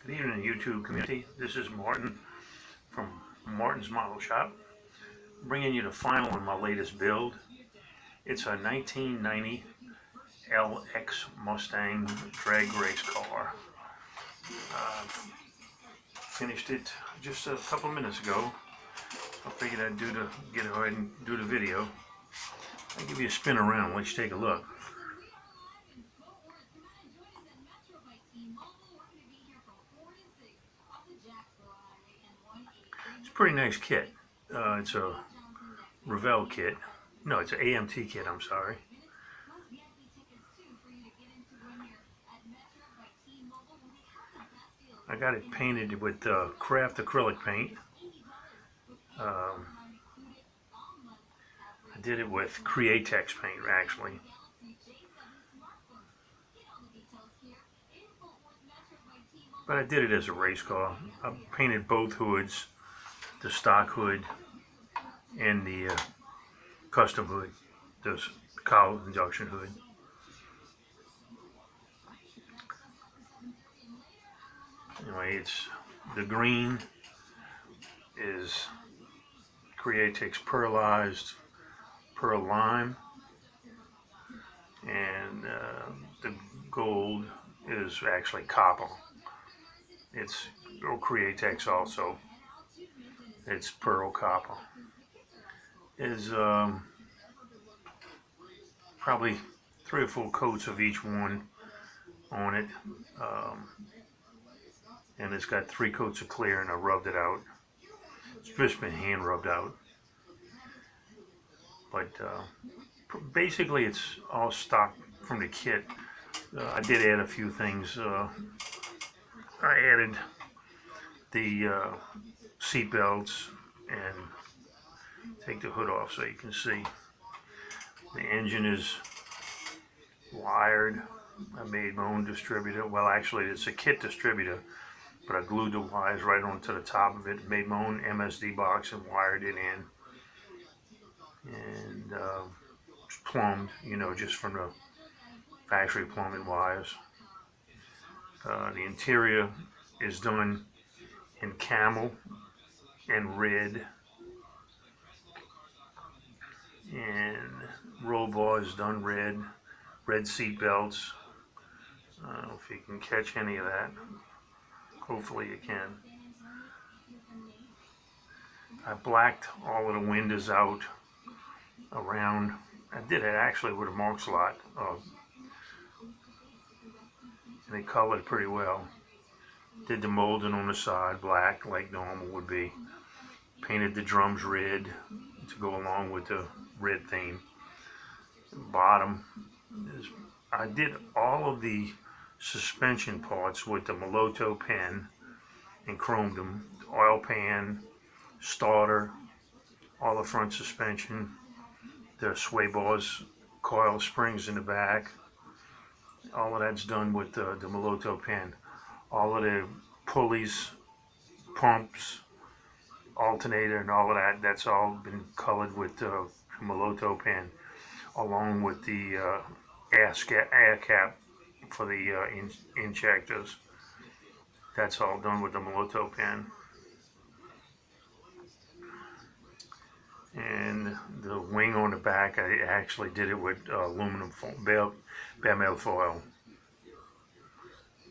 Good evening, YouTube community. This is Martin from Martin's Model Shop, bringing you the final in my latest build. It's a 1990 LX Mustang drag race car. Finished it just a couple of minutes ago. I figured I'd get ahead and do the video. I'll give you a spin around, let you take a look. It's a pretty nice kit. It's a Revell kit. No, it's an AMT kit, I'm sorry. I got it painted with craft acrylic paint. I did it with Createx paint, actually. But I did it as a race car. I painted both hoods, the stock hood and the custom hood, the cowl induction hood. Anyway, the green is Createx pearlized pearl lime, and the gold is actually copper. It's Createx also. It's pearl copper. Is probably 3 or 4 coats of each one on it, and it's got 3 coats of clear, and I rubbed it out. It's just been hand rubbed out, but basically it's all stock from the kit. I did add a few things. I added the seat belts, and take the hood off so you can see. The engine is wired. I made my own distributor. Well, actually it's a kit distributor, but I glued the wires right onto the top of it, made my own MSD box and wired it in. And it's plumbed, just from the factory plumbing wires. The interior is done in camel and red, and roll bar is done red seat belts. I don't know if you can catch any of that. Hopefully you can. I blacked all of the windows out around. I did it actually with a mark lot. They colored pretty well. Did the molding on the side black like normal would be. Painted the drums red to go along with the red theme. Bottom is, I did all of the suspension parts with the Moloto pen and chromed them. Oil pan, starter, all the front suspension, the sway bars, coil springs in the back. All of that's done with the Moloto pen. All of the pulleys, pumps, alternator, and all of that's all been colored with the Moloto pen, along with the air cap for the injectors. That's all done with the Moloto pen. And the wing on the back, I actually did it with aluminum foil, bare metal foil.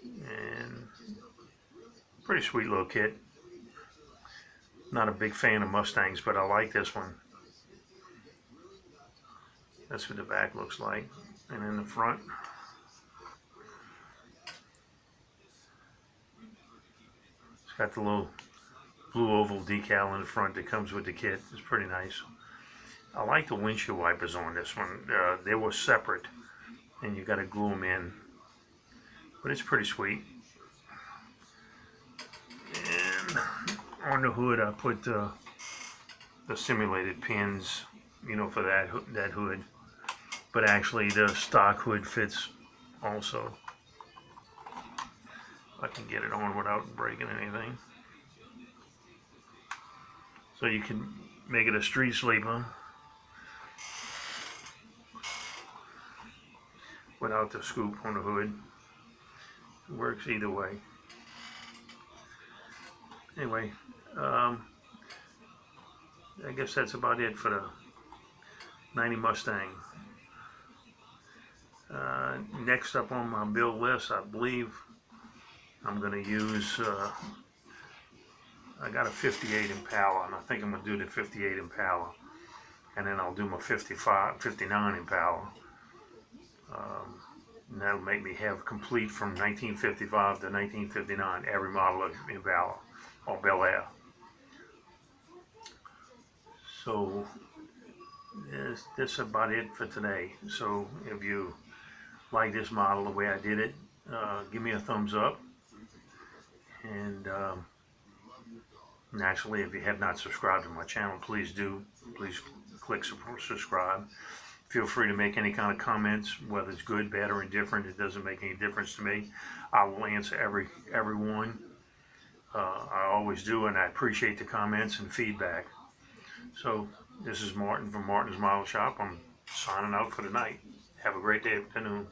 And pretty sweet little kit. Not a big fan of Mustangs, but I like this one. That's what the back looks like. And in the front, it's got the little blue oval decal in the front that comes with the kit. It's pretty nice. I like the windshield wipers on this one. They were separate, and you got to glue them in. But it's pretty sweet. And on the hood, I put the simulated pins, for that hood. But actually, the stock hood fits also. I can get it on without breaking anything. So you can make it a street sleeper without the scoop on the hood. It works either way. Anyway, I guess that's about it for the 90 Mustang. Next up on my build list, I believe I'm going to use, I got a 58 Impala, and I think I'm going to do the 58 Impala. And then I'll do my 59 Impala. And that'll make me have complete from 1955 to 1959, every model of Impala or Bel Air. So this is about it for today. So if you like this model the way I did it, give me a thumbs up. And naturally, if you have not subscribed to my channel, please do. Please click subscribe. Feel free to make any kind of comments, whether it's good, bad, or indifferent. It doesn't make any difference to me. I will answer every one. I always do, and I appreciate the comments and feedback. So this is Martin from Martin's Model Shop. I'm signing out for the night. Have a great day, afternoon.